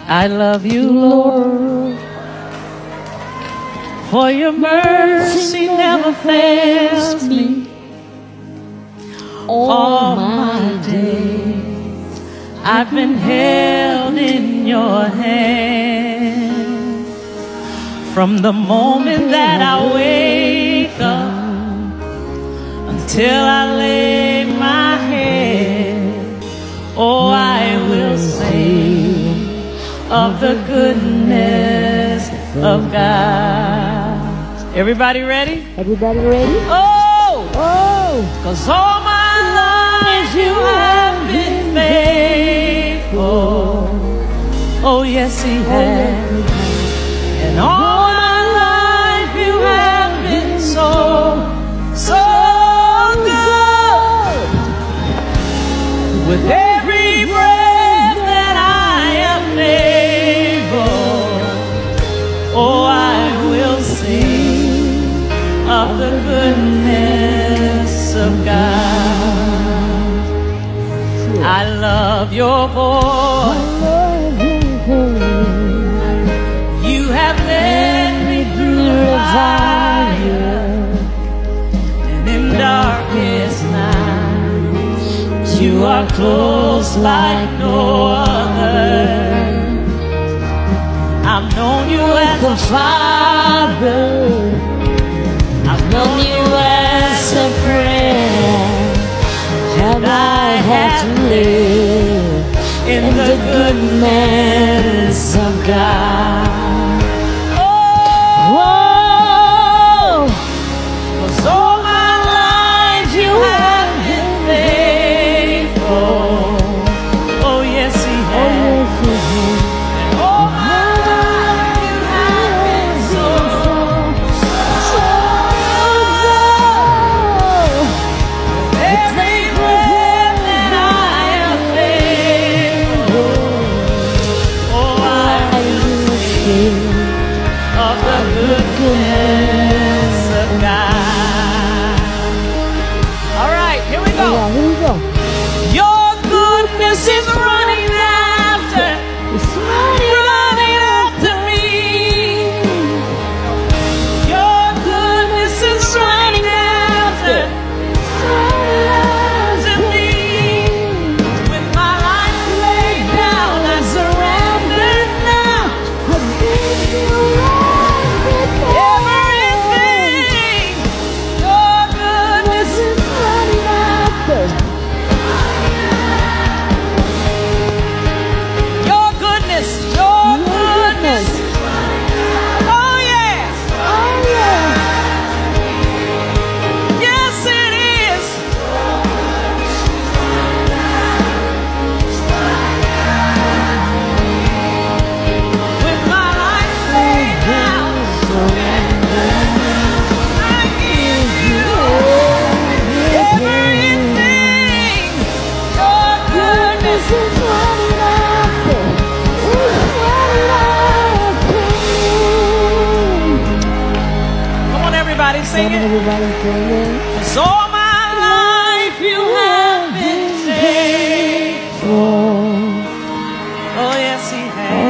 I love you, Lord, for your mercy never fails me. All my days I've been held in your hand. From the moment that I wake up until I lay my head, oh, I will sing of the goodness of God. Everybody ready? Everybody ready? Oh! Oh! 'Cause all my life you have been faithful. Oh, yes, he has. And all my life you have been so, so good. With every breath that I am able, oh, I will sing of the goodness of God. I love your voice. You have led me through the fire, and in darkest night you are close like no other. I've known you as a father, I've known you as a friend, and I had to live in the goodness of God. Oh, 'cause all my life you have been faithful. Oh, yes, he has. And all my life you have been so, so good. Every breath that I am able, oh, I will sing of the goodness of God. All right, here we go. Yeah, here we go. Your goodness is running after, running after me. Your goodness is running after, me. With my life laid down, I surrender now. I give you everything. Your goodness is running after. Your goodness, your goodness. Oh, yes. Oh, yeah. Yes, it is. With my life laid down, I give you everything. Your goodness This is running after. It's running after me. Come on, everybody, sing it. Everybody sing it. 'Cause all my life you have been faithful. Oh, yes, he has.